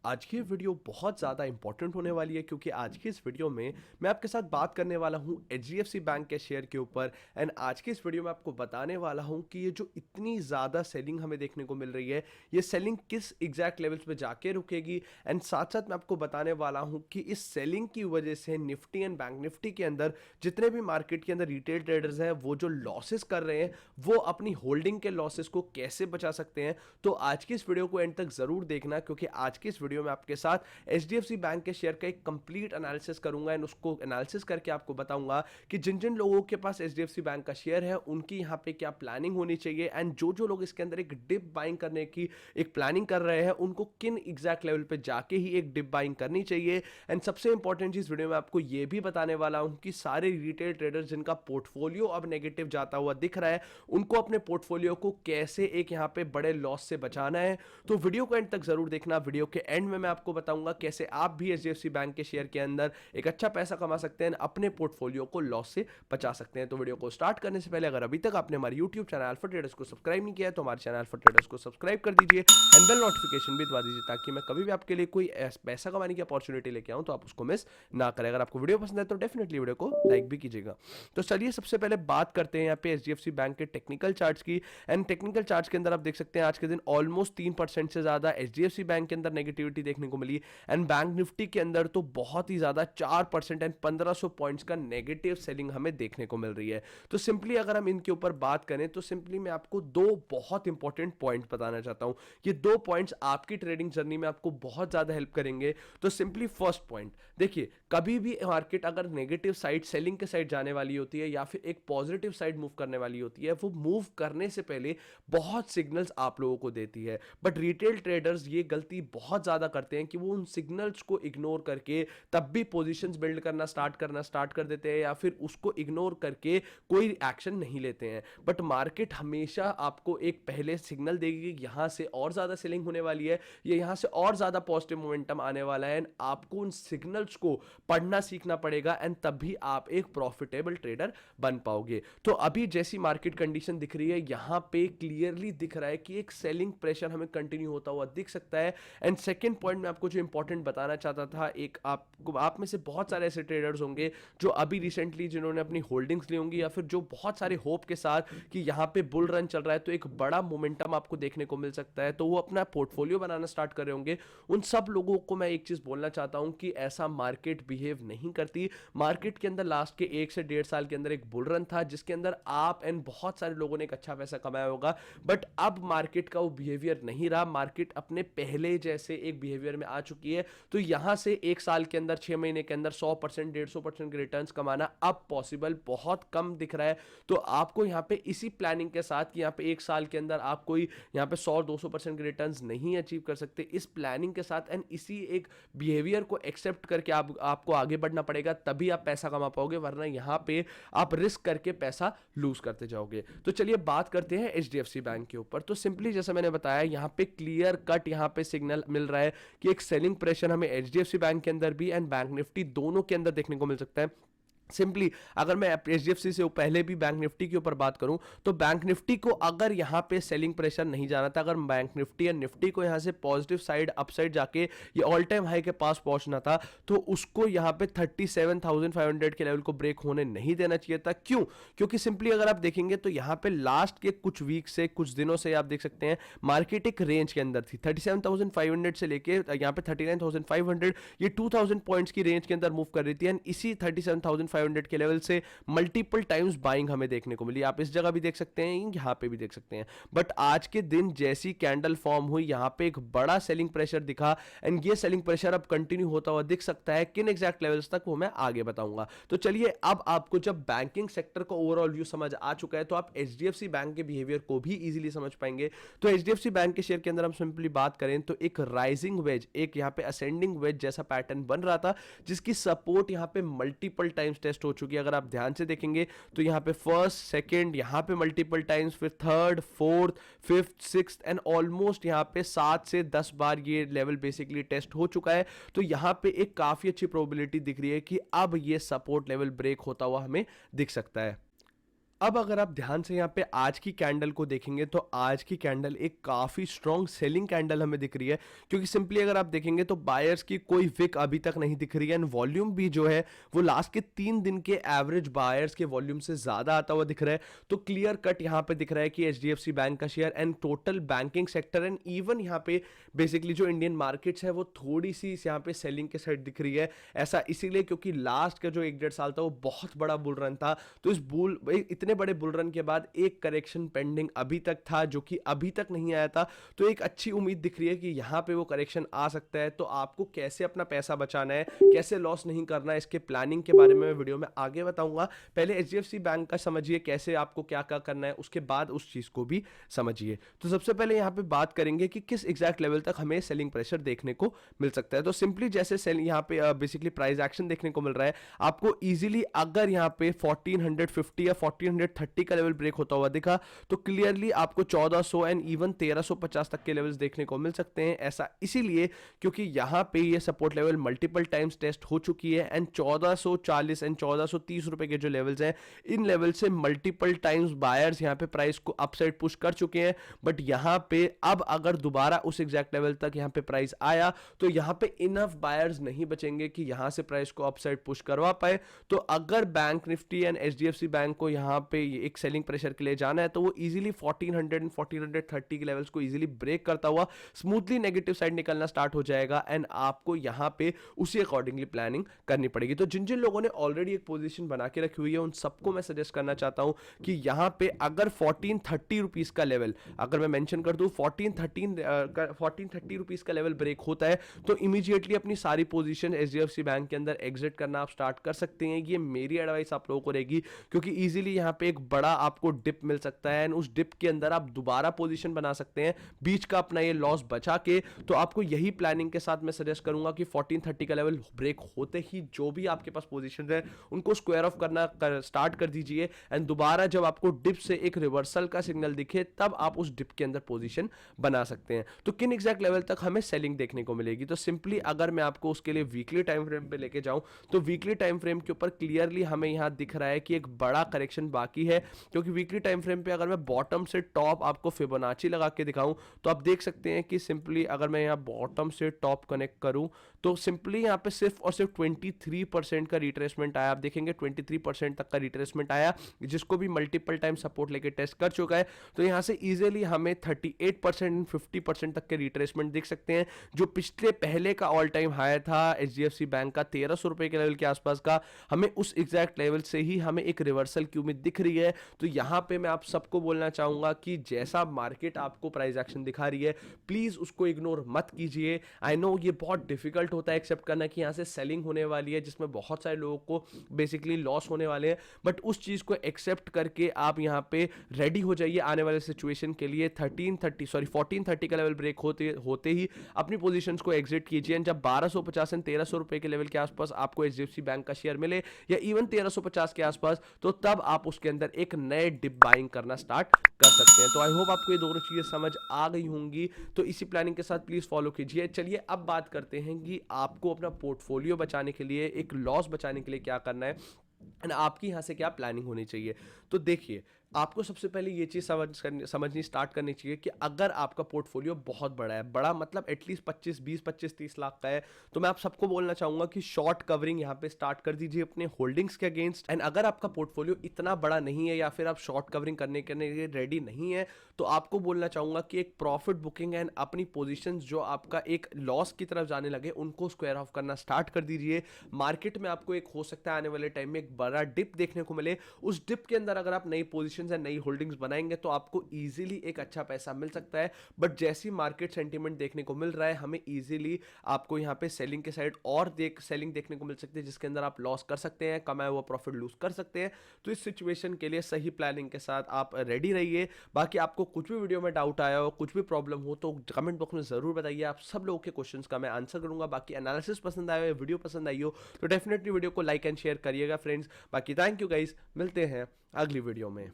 आज की वीडियो बहुत ज़्यादा इंपॉर्टेंट होने वाली है क्योंकि आज की इस वीडियो में मैं आपके साथ बात करने वाला हूं एचडीएफसी बैंक के शेयर के ऊपर। एंड आज की इस वीडियो में आपको बताने वाला हूं कि ये जो इतनी ज़्यादा सेलिंग हमें देखने को मिल रही है, ये सेलिंग किस एग्जैक्ट लेवल्स पे जाके रुकेगी। एंड साथ साथ मैं आपको बताने वाला हूं कि इस सेलिंग की वजह से निफ्टी एंड बैंक निफ्टी के अंदर जितने भी मार्केट के अंदर रिटेल ट्रेडर्स हैं वो जो लॉसेस कर रहे हैं वो अपनी होल्डिंग के लॉसेस को कैसे बचा सकते हैं। तो आज की इस वीडियो को एंड तक जरूर देखना क्योंकि आज की इस वीडियो में आपके साथ एचडीएफसी बैंक के शेयर का एक कंप्लीट एनालिसिस करूंगा एंड उसको एनालिसिस करके आपको बताऊंगा कि जिन जिन लोगों के पास एचडीएफसी बैंक का शेयर है उनकी यहां पे क्या प्लानिंग होनी चाहिए एंड जो जो लोग इसके अंदर एक डिप बाइंग करने की एक प्लानिंग कर रहे हैं उनको किन एग्जैक्ट लेवल पे जाके ही एक डिप बाइंग करनी चाहिए। एंड सबसे इंपॉर्टेंट चीज वीडियो में आपको यह भी बताने वाला हूं कि सारे रिटेल ट्रेडर्स जिनका पोर्टफोलियो अब नेगेटिव जाता हुआ दिख रहा है उनको अपने पोर्टफोलियो को कैसे एक यहां पे बड़े लॉस से बचाना है। तो वीडियो को एंड तक जरूर देखना। वीडियो के एंड में मैं आपको बताऊंगा कैसे आप भी एचडीएफसी बैंक के शेयर के अंदर एक अच्छा पैसा कमा सकते हैं, अपने पोर्टफोलियो को लॉस से बचा सकते हैं। तो वीडियो को स्टार्ट करने से पहले अगर अभी तक आपने हमारे यूट्यूब चैनल अल्फा ट्रेडर्स को सब्सक्राइब नहीं किया है तो हमारे चैनल अल्फा ट्रेडर्स को सब्सक्राइब कर दीजिए एंड बेल नोटिफिकेशन भी दबा दीजिए ताकि मैं कभी भी आपके लिए कोई पैसा कमाने की अपॉर्चुनिटी लेके आऊं तो आप उसको मिस ना करें। अगर आपको वीडियो पसंद है तो डेफिनेटली वीडियो को लाइक भी कीजिएगा। तो चलिए सबसे पहले बात करते हैं यहाँ पे एचडीएफसी बैंक के टेक्निकल चार्ट्स की। एंड टेक्निकल चार्ट्स के अंदर आप देख सकते हैं आज के दिन ऑलमोस्ट 3% से ज्यादा एचडीएफसी बैंक के अंदर नेगेटिविटी देखने को मिली एंड बैंक निफ्टी के अंदर तो बहुत ही ज्यादा 4% एंड 1500 पॉइंट्स का नेगेटिव सेलिंग हमें देखने को मिल रही है। तो सिंपली अगर हम इनके ऊपर बात करें तो सिंपली मैं आपको दो बहुत इंपॉर्टेंट पॉइंट बताना चाहता हूं। ये दो पॉइंट्स आपकी ट्रेडिंग जर्नी में आपको बहुत ज्यादा हेल्प करेंगे। तो सिंपली फर्स्ट पॉइंट देखिए, कभी भी मार्केट अगर नेगेटिव साइड सेलिंग के साइड जाने वाली होती है या फिर एक पॉजिटिव साइड मूव करने वाली होती है, वो मूव करने से पहले बहुत सिग्नल्स आप लोगों को देती है। बट रिटेल ट्रेडर्स ये गलती बहुत ज्यादा करते हैं कि वो उन सिग्नल्स को इग्नोर करके तब भी पोजीशंस बिल्ड करना स्टार्ट कर देते हैं या फिर उसको इग्नोर करके कोई एक्शन नहीं लेते हैं। बट मार्केट हमेशा आपको एक पहले सिग्नल देगी कि यहां से और ज्यादा सेलिंग होने वाली है, ये यहां से और ज्यादा पॉजिटिव मोमेंटम आने वाला है एंड आपको उन सिग्नल्स को पढ़ना सीखना पड़ेगा एंड तभी आप एक प्रॉफिटेबल ट्रेडर बन पाओगे। तो अभी जैसी मार्केट कंडीशन दिख रही है यहां पे क्लियरली दिख रहा है कि एक सेलिंग प्रेशर हमें कंटिन्यू होता हुआ दिख सकता है। एंड सेकंड पॉइंट में आपको जो इंपॉर्टेंट बताना चाहता था, एक आपको आप में से बहुत सारे ऐसे ट्रेडर्स होंगे जो अभी रिसेंटली जिन्होंने अपनी होल्डिंग्स ली होंगी या फिर जो बहुत सारे होप के साथ कि यहां पे बुल रन चल रहा है तो एक बड़ा मोमेंटम आपको देखने को मिल सकता है, तो वो अपना पोर्टफोलियो बनाना स्टार्ट कर रहे होंगे। उन सब लोगों को मैं एक चीज बोलना चाहता हूं कि ऐसा मार्केट बिहेव नहीं करती। मार्केट के अंदर लास्ट के 1 से 1.5 साल के अंदर एक बुल रन था जिसके अंदर आप एंड बहुत सारे लोगों ने एक अच्छा पैसा कमाया होगा। बट अब मार्केट का वो बिहेवियर नहीं रहा, मार्केट अपने पहले जैसे एक बिहेवियर में आ चुकी है। तो यहां से 1 साल के अंदर 6 महीने के अंदर 100% 150% के रिटर्न्स कमाना अब पॉसिबल बहुत कम दिख रहा है। तो आपको यहाँ पे इसी प्लानिंग के साथ कि यहाँ पे 1 साल के अंदर आप कोई यहाँ पे 100-200% के रिटर्न्स नहीं अचीव कर सकते, इस प्लानिंग के साथ एंड इसी एक बिहेवियर को एक्सेप्ट करके आपको आगे बढ़ना पड़ेगा, तभी आप पैसा कमा पाओगे, वरना यहाँ पे आप रिस्क करके पैसा लूज करते जाओगे। तो चलिए बात करते हैं एचडीएफसी बैंक के ऊपर। तो सिंपली जैसा मैंने बताया यहाँ पे क्लियर कट यहाँ पे सिग्नल मिल रहा है कि एक सेलिंग प्रेशर हमें एचडीएफसी बैंक के अंदर भी एंड बैंक निफ्टी दोनों के अंदर देखने को मिल सकता है। सिंपली अगर मैं एचडीएफसी से पहले भी बैंक निफ्टी के ऊपर बात करूं तो बैंक निफ्टी को अगर यहां पे सेलिंग प्रेशर नहीं जाना था, अगर बैंक निफ्टी या निफ्टी को यहां से पॉजिटिव साइड अपसाइड जाके ये ऑल टाइम हाई के पास पहुंचना था तो उसको यहां पे 37,500 के लेवल को ब्रेक होने नहीं देना चाहिए था। क्यों? क्योंकि सिंपली अगर आप देखेंगे तो यहां पे लास्ट के कुछ वीक से कुछ दिनों से आप देख सकते हैं मार्केट एक रेंज के अंदर थी 37,500 से लेके यहां पे 39,500, ये 2,000 पॉइंट्स की रेंज के अंदर मूव कर रही थी एंड इसी 37,500 के लेवल से मल्टीपल टाइम्स बाइंग हमें देखने को मिली। आप इस जगह भी देख सकते हैं, यहां पे भी देख सकते हैं। बट आज के दिन जैसी कैंडल फॉर्म हुई यहां पे एक बड़ा सेलिंग प्रेशर दिखा एंड ये सेलिंग प्रेशर अब कंटिन्यू होता हुआ दिख सकता है। किन एग्जैक्ट लेवल्स तक वो मैं आगे बताऊंगा। तो चलिए अब आपको जब बैंकिंग सेक्टर का ओवरऑल व्यू समझ आ चुका है तो आप एचडीएफसी बैंक के बिहेवियर को भी इजीली समझ पाएंगे। तो एचडीएफसी बैंक के शेयर के अंदर हम सिंपली बात करें तो एक राइजिंग वेज, एक यहां पे असेंडिंग वेज जैसा पैटर्न बन रहा था जिसकी सपोर्ट यहां पे मल्टीपल टाइम्स टेस्ट हो चुकी है। अगर आप ध्यान से देखेंगे तो यहां पे फर्स्ट सेकंड यहां पे मल्टीपल टाइम्स, फिर third fourth fifth sixth and almost यहां पे 7 से 10 बार ये लेवल बेसिकली टेस्ट हो चुका है। तो यहां पे एक काफी अच्छी प्रोबेबिलिटी दिख रही है कि अब ये सपोर्ट लेवल ब्रेक होता हुआ हमें दिख सकता है। अब अगर आप ध्यान से यहाँ पे आज की कैंडल को देखेंगे तो आज की कैंडल एक काफ़ी स्ट्रॉन्ग सेलिंग कैंडल हमें दिख रही है, क्योंकि सिंपली अगर आप देखेंगे तो बायर्स की कोई विक अभी तक नहीं दिख रही है एंड वॉल्यूम भी जो है वो लास्ट के 3 दिन के एवरेज बायर्स के वॉल्यूम से ज़्यादा आता हुआ दिख रहा है। तो क्लियर कट यहाँ पे दिख रहा है कि एचडीएफसी बैंक का share and total banking sector and even यहाँ पे बेसिकली जो इंडियन मार्केट्स है वो थोड़ी सी यहाँ पे सेलिंग के साइड दिख रही है। ऐसा इसीलिए क्योंकि लास्ट का जो 1-1.5 साल था वो बहुत बड़ा बुल रन था। तो इस इतने बड़े बुल रन के बाद एक करेक्शन पेंडिंग अभी तक था जो कि अभी तक नहीं आया था। तो एक अच्छी उम्मीद दिख रही है कि यहाँ पे वो करेक्शन आ सकता है। तो आपको कैसे अपना पैसा बचाना है, कैसे लॉस नहीं करना है, इसके प्लानिंग के बारे में वीडियो में आगे बताऊंगा। पहले एचडीएफसी बैंक का समझिए कैसे आपको क्या क्या करना है, उसके बाद उस चीज को भी समझिए। तो सबसे पहले यहाँ पे बात करेंगे कि किस एग्जैक्ट लेवल तक हमें सेलिंग प्रेशर देखने को मिल सकता है। तो सिंपली जैसे सेल यहाँ पे बेसिकली प्राइस एक्शन देखने को मिल रहा है आपको इजीली, अगर यहाँ पे 1450 या 1430 का लेवल ब्रेक होता हुआ दिखा तो क्लियरली आपको 1400 एंड इवन 1350 तक के लेवल्स देखने को मिल सकते हैं। ऐसा इसीलिए क्योंकि यहाँ पे ये support level multiple times test हो चुकी है एंड 1440 एंड 1430 रुपए के जो लेवल्स हैं इन लेवल से मल्टीपल टाइम्स बायर्स यहाँ पे प्राइस को अपसाइड पुश कर चुके हैं। बट यहाँ पे अब अगर दोबारा उस एग्जैक्ट लेवल तक यहाँ पे प्राइस आया तो यहाँ पे इनफ बायर्स नहीं बचेंगे कि यहाँ से प्राइस को अपसाइड पुश करवा पाए। तो अगर bank Nifty and HDFC bank को यहाँ पे एक सेलिंग प्रेशर के लिए जाना है तो वो इजीली 1400 एंड 1430 के लेवल्स को इजीली ब्रेक करता हुआ स्मूथली नेगेटिव साइड निकलना स्टार्ट हो जाएगा एंड आपको यहाँ पे उसी अकॉर्डिंगली प्लानिंग करनी पड़ेगी। तो जिन जिन लोगों ने ऑलरेडी एक पोजीशन बना के रखी हुई है उन सबको मैं सजेस्ट करना चाहता हूं कि यहाँ पे अगर 1430 रुपीज का लेवल अगर मैं मेंशन कर दूं 1430 रुपीज का लेवल ब्रेक होता है तो इमीडिएटली अपनी सारी पोजीशन एचडीएफसी बैंक के अंदर एग्जिट करना आप स्टार्ट कर सकते हैं। ये मेरी एडवाइस आप लोगों को रहेगी क्योंकि इजीली यहाँ पे एक बड़ा आपको डिप मिल सकता है एंड उस डिप के अंदर आप दोबारा पोजीशन बना सकते हैं बीच का अपना ये लॉस बचा के। तो आपको यही प्लानिंग के साथ मैं सजेस्ट करूंगा कि 1430 का लेवल ब्रेक होते ही जो भी आपके पास पोजीशन है उनको स्क्वायर ऑफ करना स्टार्ट कर दीजिए एंड दोबारा जब आपको डिप से एक रिवर्सल का सिग्नल दिखे तब आप उस डिप के अंदर पोजीशन बना सकते हैं। तो किन एग्जैक्ट लेवल तक हमें सेलिंग देखने को मिलेगी, तो सिंपली अगर मैं आपको उसके लिए वीकली टाइम फ्रेम पे लेके जाऊं तो वीकली टाइम फ्रेम के ऊपर क्लियरली हमें यहां दिख रहा है कि एक बड़ा करेक्शन बाकी है। क्योंकि वीकली टाइम फ्रेम पे अगर मैं बॉटम से टॉप आपको फिबोनाची लगा के दिखाऊं तो आप देख सकते हैं कि सिंपली अगर मैं यहां बॉटम से टॉप कनेक्ट करूं तो सिंपली यहां पे सिर्फ और सिर्फ 23% का रिट्रेसमेंट आया। आप देखेंगे 23% तक का रिट्रेसमेंट आया जिसको भी मल्टीपल टाइम सपोर्ट लेके टेस्ट कर चुका है। तो यहां से इजीली हमें 38% 50% तक के रिट्रेसमेंट देख सकते हैं। जो पिछले पहले का ऑल टाइम हाई था एचडीएफसी बैंक का 1300 रुपए के लेवल के आसपास का, हमें उस एग्जैक्ट लेवल से ही हमें एक रिवर्सल की उम्मीद दिख रही है। तो यहां पे मैं आप सबको बोलना चाहूंगा कि जैसा मार्केट आपको प्राइस एक्शन दिखा रही है प्लीज उसको इग्नोर मत कीजिए। आई नो ये बहुत डिफिकल्ट होता है एक्सेप्ट करना कि यहां से सेलिंग होने वाली है जिसमें बहुत सारे लोगों को बेसिकली लॉस होने वाले हैं, बट उस चीज को एक्सेप्ट करके आप यहां पे रेडी हो जाइए आने वाले सिचुएशन के लिए। 1430 का लेवल ब्रेक होते ही अपनी पोजीशंस को एग्जिट कीजिए। जब 1250 एंड 1300 रुपए के लेवल के आसपास आपको एचडीएफसी बैंक का शेयर मिले या इवन 1350 के आसपास तो तब आप उसके अंदर एक नए डिप बाइंग करना स्टार्ट कर सकते हैं। तो आई होप आपको ये दोनों चीजें समझ आ गई होंगी। तो इसी प्लानिंग के साथ प्लीज फॉलो कीजिए। चलिए अब बात करते हैं कि आपको अपना पोर्टफोलियो बचाने के लिए, एक लॉस बचाने के लिए क्या करना है एंड आपकी यहां से क्या प्लानिंग होनी चाहिए। तो देखिए आपको सबसे पहले ये चीज समझनी स्टार्ट करनी चाहिए कि अगर आपका पोर्टफोलियो बहुत बड़ा है, बड़ा मतलब एटलीस्ट 25-30 लाख का है, तो मैं आप सबको बोलना चाहूंगा कि शॉर्ट कवरिंग यहाँ पे स्टार्ट कर दीजिए अपने होल्डिंग्स के अगेंस्ट। एंड अगर आपका पोर्टफोलियो इतना बड़ा नहीं है या फिर आप शॉर्ट कवरिंग करने के लिए रेडी नहीं है तो आपको बोलना चाहूंगा कि एक प्रॉफिट बुकिंग एंड अपनी पोजिशन जो आपका एक लॉस की तरफ जाने लगे उनको स्क्वायर ऑफ करना स्टार्ट कर दीजिए। मार्केट में आपको एक हो सकता है आने वाले टाइम में एक बड़ा डिप देखने को मिले, उस डिप के अंदर अगर आप नई पोजिशन से नई होल्डिंग्स बनाएंगे तो आपको इजीली एक अच्छा पैसा मिल सकता है। बट जैसी मार्केट सेंटीमेंट देखने को मिल रहा है हमें इजीली आपको यहां पे सेलिंग के साइड और सेलिंग देखने को मिल सकती है जिसके अंदर आप लॉस कर सकते हैं, कमाया हुआ प्रॉफिट लूज कर सकते हैं। तो इस सिचुएशन के लिए सही प्लानिंग के साथ आप रेडी रहिए। बाकी आपको कुछ भी वीडियो में डाउट आया हो, कुछ भी प्रॉब्लम हो तो कमेंट बॉक्स में जरूर बताइए। आप सब लोगों के क्वेश्चंस का मैं आंसर करूंगा। बाकी एनालिसिस पसंद आया हो, वीडियो पसंद आई हो तो डेफिनेटली वीडियो को लाइक एंड शेयर करिएगा फ्रेंड्स। बाकी थैंक यू गाइस, मिलते हैं अगली वीडियो में।